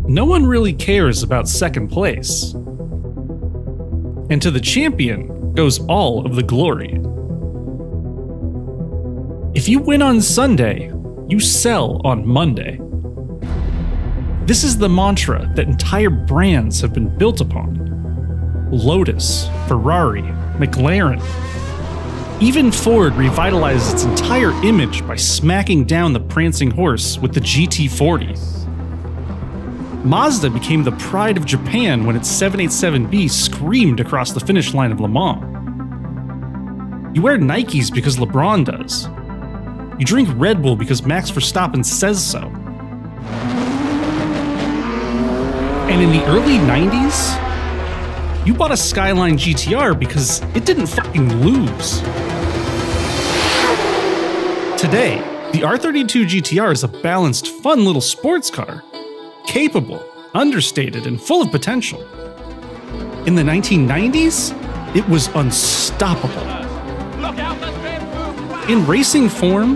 no one really cares about second place. And to the champion goes all of the glory. If you win on Sunday, you sell on Monday. This is the mantra that entire brands have been built upon. Lotus, Ferrari, McLaren. Even Ford revitalized its entire image by smacking down the prancing horse with the GT40. Mazda became the pride of Japan when its 787B screamed across the finish line of Le Mans. You wear Nikes because LeBron does. You drink Red Bull because Max Verstappen says so. And in the early 90s, you bought a Skyline GT-R because it didn't fucking lose. Today, the R32 GT-R is a balanced, fun little sports car. Capable, understated, and full of potential. In the 1990s, it was unstoppable. In racing form,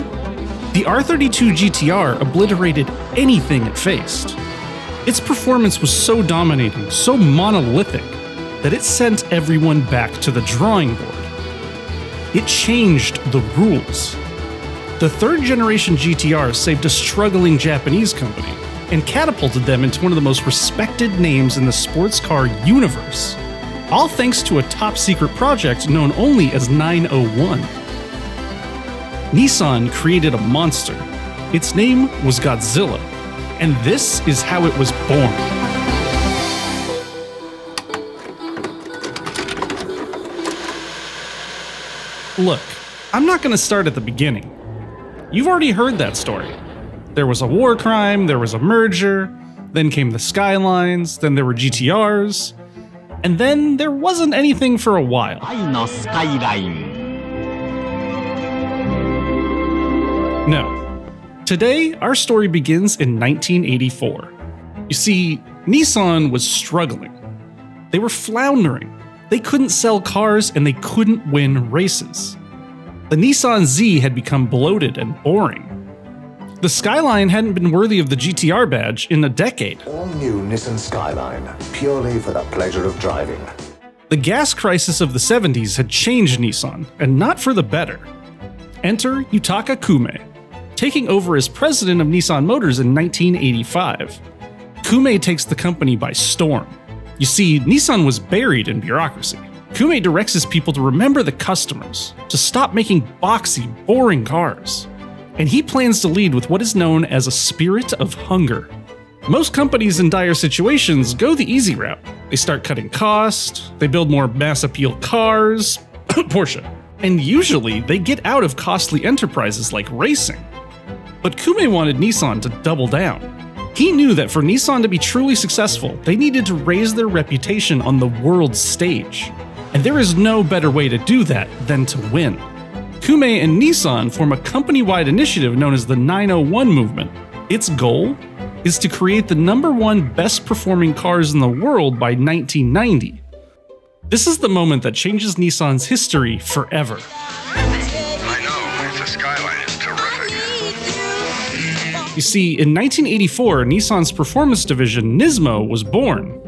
the R32 GT-R obliterated anything it faced. Its performance was so dominating, so monolithic, that it sent everyone back to the drawing board. It changed the rules. The third generation GT-R saved a struggling Japanese company and catapulted them into one of the most respected names in the sports car universe, all thanks to a top secret project known only as 901. Nissan created a monster. Its name was Godzilla, and this is how it was born. Look, I'm not going to start at the beginning. You've already heard that story. There was a war crime, there was a merger, then came the Skylines, then there were GTRs, and then there wasn't anything for a while. No. Today, our story begins in 1984. You see, Nissan was struggling. They were floundering. They couldn't sell cars and they couldn't win races. The Nissan Z had become bloated and boring. The Skyline hadn't been worthy of the GT-R badge in a decade. All new Nissan Skyline, purely for the pleasure of driving. The gas crisis of the 70s had changed Nissan, and not for the better. Enter Yutaka Kume, taking over as president of Nissan Motors in 1985. Kume takes the company by storm. You see, Nissan was buried in bureaucracy. Kume directs his people to remember the customers, to stop making boxy, boring cars. And he plans to lead with what is known as a spirit of hunger. Most companies in dire situations go the easy route. They start cutting costs, they build more mass appeal cars, Porsche. And usually they get out of costly enterprises like racing. But Kume wanted Nissan to double down. He knew that for Nissan to be truly successful, they needed to raise their reputation on the world stage. And there is no better way to do that than to win. Kume and Nissan form a company-wide initiative known as the 901 movement. Its goal is to create the #1 best-performing cars in the world by 1990. This is the moment that changes Nissan's history forever. I know, the Skyline is terrific. You see, in 1984, Nissan's performance division, Nismo, was born.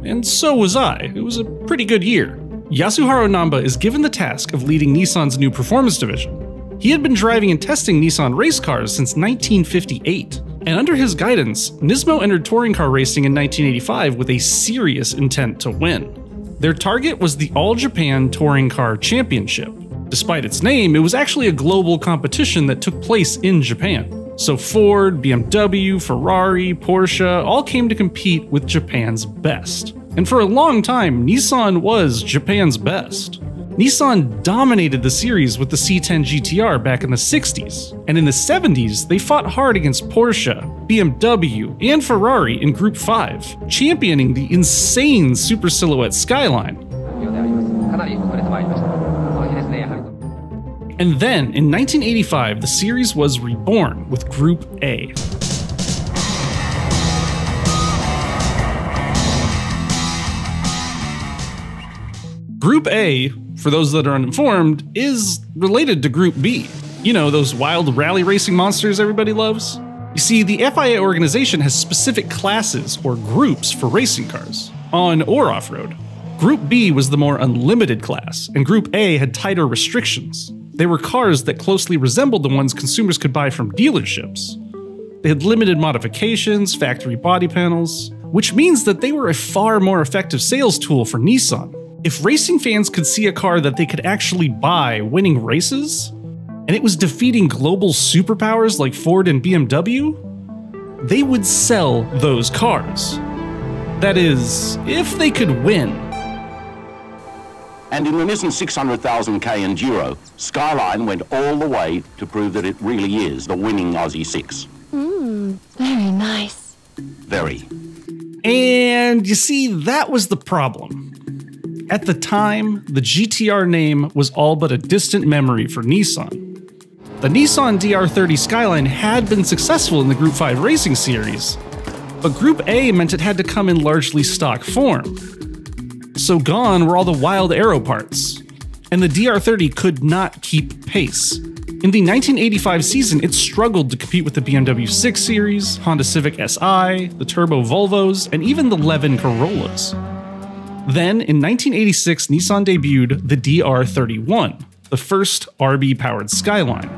And so was I. It was a pretty good year. Yasuharu Namba is given the task of leading Nissan's new performance division. He had been driving and testing Nissan race cars since 1958, and under his guidance, Nismo entered touring car racing in 1985 with a serious intent to win. Their target was the All Japan Touring Car Championship. Despite its name, it was actually a global competition that took place in Japan. So Ford, BMW, Ferrari, Porsche all came to compete with Japan's best. And for a long time, Nissan was Japan's best. Nissan dominated the series with the C10 GT-R back in the 60s, and in the 70s, they fought hard against Porsche, BMW, and Ferrari in Group 5, championing the insane super silhouette Skyline. And then, in 1985, the series was reborn with Group A. Group A, for those that are uninformed, is related to Group B. You know, those wild rally racing monsters everybody loves? You see, the FIA organization has specific classes or groups for racing cars, on or off-road. Group B was the more unlimited class, and Group A had tighter restrictions. They were cars that closely resembled the ones consumers could buy from dealerships. They had limited modifications, factory body panels, which means that they were a far more effective sales tool for Nissan. If racing fans could see a car that they could actually buy winning races, and it was defeating global superpowers like Ford and BMW, they would sell those cars. That is, if they could win. And in the Nissan 600,000k Enduro, Skyline went all the way to prove that it really is the winning Aussie 6. Very nice. Very. And you see, that was the problem. At the time, the GT-R name was all but a distant memory for Nissan. The Nissan DR30 Skyline had been successful in the Group 5 racing series, but Group A meant it had to come in largely stock form. So gone were all the wild aero parts, and the DR30 could not keep pace. In the 1985 season, it struggled to compete with the BMW 6 Series, Honda Civic Si, the Turbo Volvos, and even the Levin Corollas. Then, in 1986, Nissan debuted the DR31, the first RB-powered Skyline.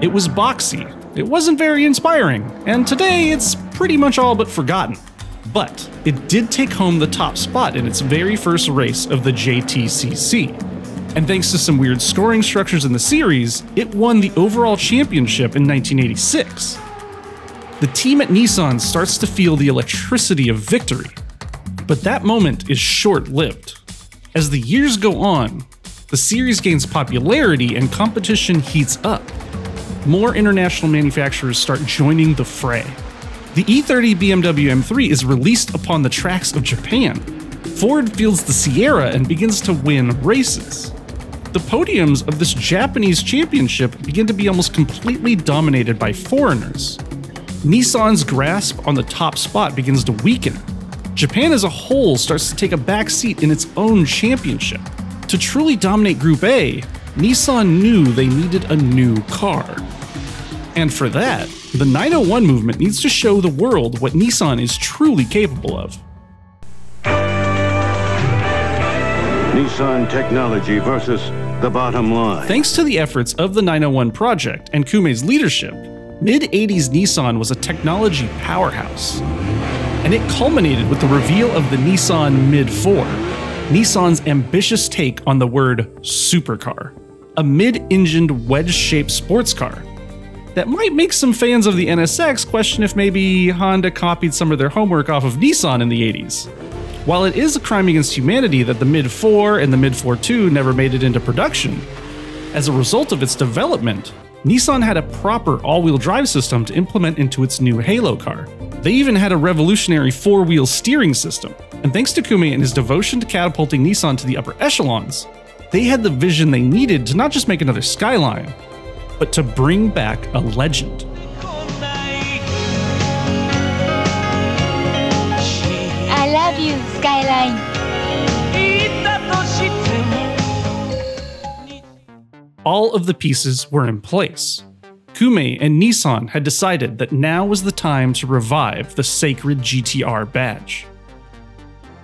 It was boxy, it wasn't very inspiring, and today it's pretty much all but forgotten. But it did take home the top spot in its very first race of the JTCC. And thanks to some weird scoring structures in the series, it won the overall championship in 1986. The team at Nissan starts to feel the electricity of victory. But that moment is short-lived. As the years go on, the series gains popularity and competition heats up. More international manufacturers start joining the fray. The E30 BMW M3 is released upon the tracks of Japan. Ford fields the Sierra and begins to win races. The podiums of this Japanese championship begin to be almost completely dominated by foreigners. Nissan's grasp on the top spot begins to weaken. Japan as a whole starts to take a back seat in its own championship. To truly dominate Group A, Nissan knew they needed a new car. And for that, the 901 movement needs to show the world what Nissan is truly capable of. Nissan technology versus the bottom line. Thanks to the efforts of the 901 project and Kume's leadership, mid-80s Nissan was a technology powerhouse. And it culminated with the reveal of the Nissan Mid-4, Nissan's ambitious take on the word supercar, a mid-engined wedge-shaped sports car that might make some fans of the NSX question if maybe Honda copied some of their homework off of Nissan in the 80s. While it is a crime against humanity that the Mid-4 and the Mid-4 II never made it into production, as a result of its development, Nissan had a proper all-wheel drive system to implement into its new Halo car. They even had a revolutionary four-wheel steering system, and thanks to Kume and his devotion to catapulting Nissan to the upper echelons, they had the vision they needed to not just make another Skyline, but to bring back a legend. I love you, Skyline. All of the pieces were in place. Kume and Nissan had decided that now was the time to revive the sacred GT-R badge.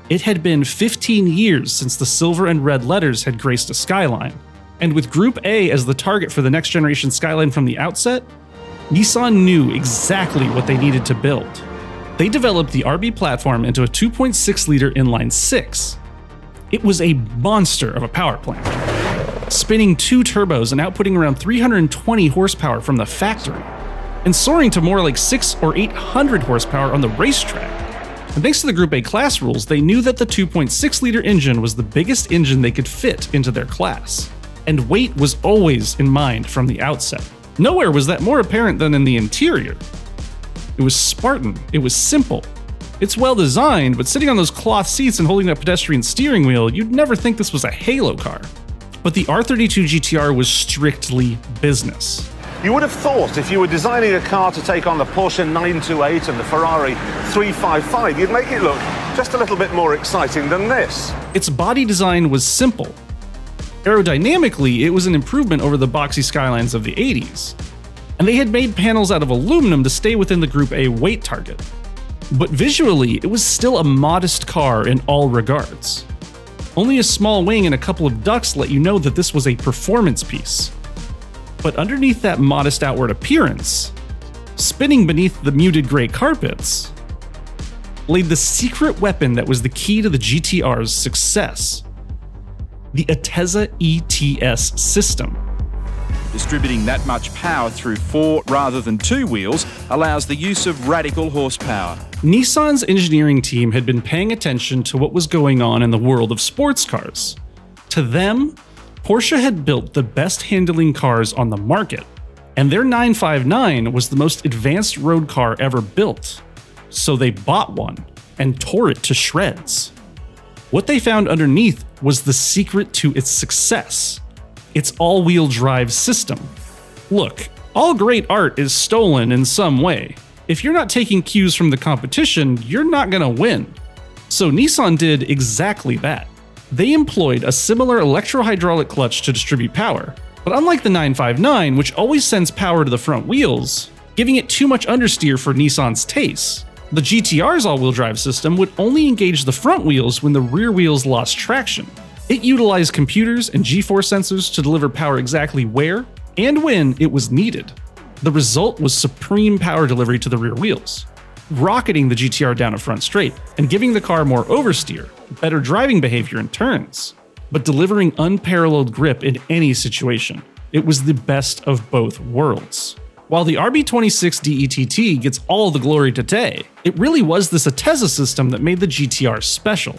It had been 15 years since the silver and red letters had graced a Skyline, and with Group A as the target for the next generation Skyline from the outset, Nissan knew exactly what they needed to build. They developed the RB platform into a 2.6-liter inline 6. It was a monster of a power plant, spinning 2 turbos and outputting around 320 horsepower from the factory, and soaring to more like 600 or 800 horsepower on the racetrack. And thanks to the Group A class rules, they knew that the 2.6-liter engine was the biggest engine they could fit into their class. And weight was always in mind from the outset. Nowhere was that more apparent than in the interior. It was Spartan, it was simple. It's well designed, but sitting on those cloth seats and holding that pedestrian steering wheel, you'd never think this was a Halo car. But the R32 GT-R was strictly business. You would have thought if you were designing a car to take on the Porsche 928 and the Ferrari 355, you'd make it look just a little bit more exciting than this. Its body design was simple. Aerodynamically, it was an improvement over the boxy Skylines of the 80s. and they had made panels out of aluminum to stay within the Group A weight target. But visually, it was still a modest car in all regards. Only a small wing and a couple of ducts let you know that this was a performance piece. But underneath that modest outward appearance, spinning beneath the muted gray carpets, laid the secret weapon that was the key to the GT-R's success: the ATTESA ET-S system. Distributing that much power through 4 rather than 2 wheels allows the use of radical horsepower. Nissan's engineering team had been paying attention to what was going on in the world of sports cars. To them, Porsche had built the best handling cars on the market, and their 959 was the most advanced road car ever built. So they bought one and tore it to shreds. What they found underneath was the secret to its success: its all-wheel drive system. Look, all great art is stolen in some way. If you're not taking cues from the competition, you're not gonna win. So Nissan did exactly that. They employed a similar electro-hydraulic clutch to distribute power, but unlike the 959, which always sends power to the front wheels, giving it too much understeer for Nissan's taste, the GT-R's all-wheel drive system would only engage the front wheels when the rear wheels lost traction. It utilized computers and G-force sensors to deliver power exactly where and when it was needed. The result was supreme power delivery to the rear wheels, rocketing the GT-R down a front straight and giving the car more oversteer, better driving behavior in turns, but delivering unparalleled grip in any situation. It was the best of both worlds. While the RB26DETT gets all the glory today, it really was this ATTESA system that made the GT-R special.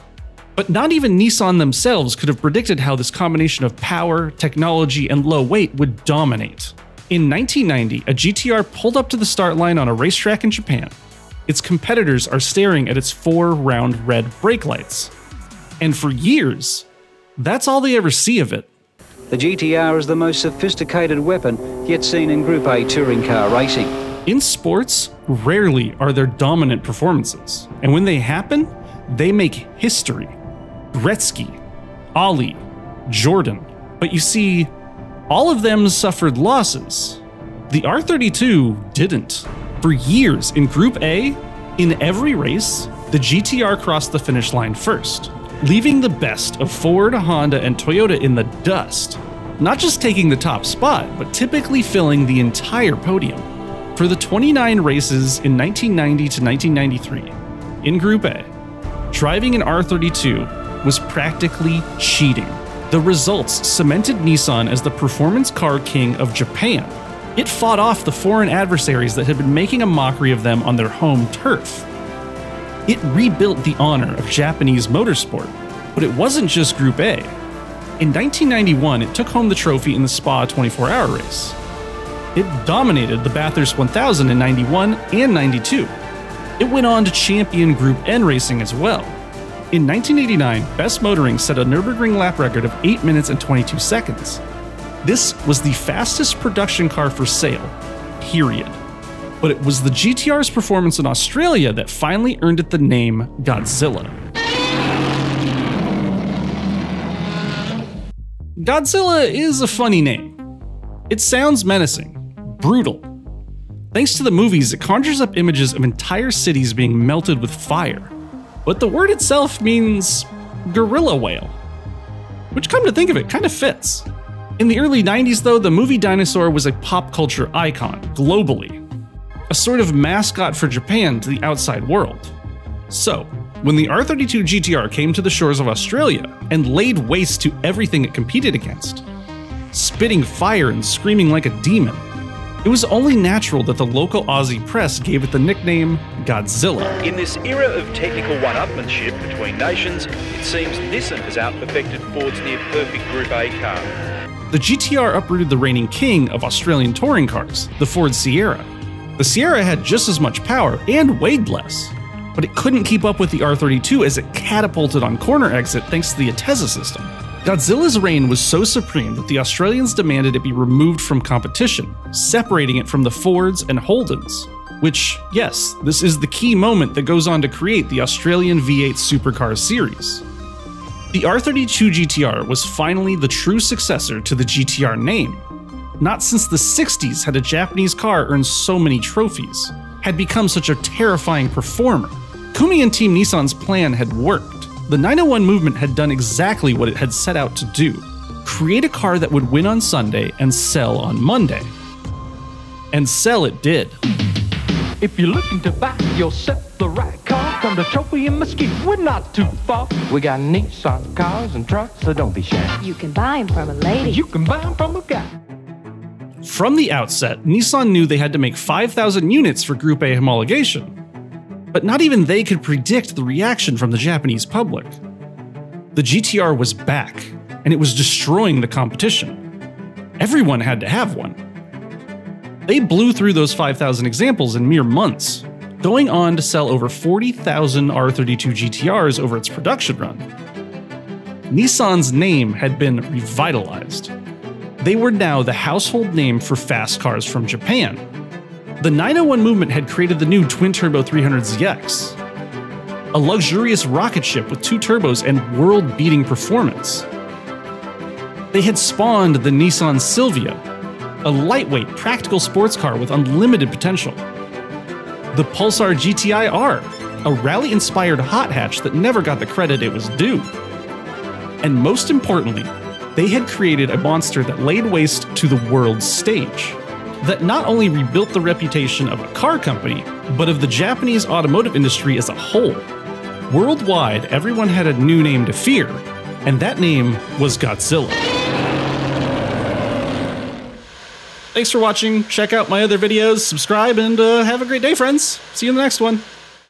But not even Nissan themselves could have predicted how this combination of power, technology, and low weight would dominate. In 1990, a GT-R pulled up to the start line on a racetrack in Japan. Its competitors are staring at its 4 round red brake lights. And for years, that's all they ever see of it. The GT-R is the most sophisticated weapon yet seen in Group A touring car racing. In sports, rarely are there dominant performances, and when they happen, they make history. Gretzky, Ali, Jordan. But you see, all of them suffered losses. The R32 didn't. For years in Group A, in every race, the GT-R crossed the finish line first, leaving the best of Ford, Honda, and Toyota in the dust. Not just taking the top spot, but typically filling the entire podium. For the 29 races in 1990 to 1993, in Group A, driving an R32 was practically cheating. The results cemented Nissan as the performance car king of Japan. It fought off the foreign adversaries that had been making a mockery of them on their home turf. It rebuilt the honor of Japanese motorsport, but it wasn't just Group A. In 1991, it took home the trophy in the Spa 24-hour race. It dominated the Bathurst 1000 in 91 and 92. It went on to champion Group N racing as well. In 1989, Best Motoring set a Nürburgring lap record of 8 minutes and 22 seconds. This was the fastest production car for sale, period. But it was the GT-R's performance in Australia that finally earned it the name Godzilla. Godzilla is a funny name. It sounds menacing, brutal. Thanks to the movies, it conjures up images of entire cities being melted with fire. But the word itself means gorilla whale, which, come to think of it, kind of fits. In the early 90s though, the movie dinosaur was a pop culture icon globally, a sort of mascot for Japan to the outside world. So, when the R32 GT-R came to the shores of Australia and laid waste to everything it competed against, spitting fire and screaming like a demon, it was only natural that the local Aussie press gave it the nickname Godzilla. In this era of technical one-upmanship between nations, it seems Nissan has outperfected Ford's near-perfect Group A car. The GT-R uprooted the reigning king of Australian touring cars, the Ford Sierra. The Sierra had just as much power and weighed less, but it couldn't keep up with the R32 as it catapulted on corner exit thanks to the ATTESA system. Godzilla's reign was so supreme that the Australians demanded it be removed from competition, separating it from the Fords and Holdens. Which, yes, this is the key moment that goes on to create the Australian V8 supercar series. The R32 GT-R was finally the true successor to the GT-R name, Not since the 60s had a Japanese car earned so many trophies, had become such a terrifying performer. Kumi and Team Nissan's plan had worked. The 901 movement had done exactly what it had set out to do: create a car that would win on Sunday and sell on Monday. And sell it did. If you're looking to buy yourself the right car, come to Trophy and Mesquite, we're not too far. We got Nissan cars and trucks, so don't be shy. You can buy them from a lady. You can buy them from a guy. From the outset, Nissan knew they had to make 5,000 units for Group A homologation. But not even they could predict the reaction from the Japanese public. The GT-R was back, and it was destroying the competition. Everyone had to have one. They blew through those 5,000 examples in mere months, going on to sell over 40,000 R32 GT-Rs over its production run. Nissan's name had been revitalized. They were now the household name for fast cars from Japan. The 901 movement had created the new twin-turbo 300ZX, a luxurious rocket ship with 2 turbos and world-beating performance. They had spawned the Nissan Silvia, a lightweight, practical sports car with unlimited potential. The Pulsar GT-R, a rally-inspired hot hatch that never got the credit it was due. And most importantly, they had created a monster that laid waste to the world stage, that not only rebuilt the reputation of a car company, but of the Japanese automotive industry as a whole. Worldwide, everyone had a new name to fear, and that name was Godzilla. Thanks for watching. Check out my other videos, subscribe, and have a great day, friends. See you in the next one.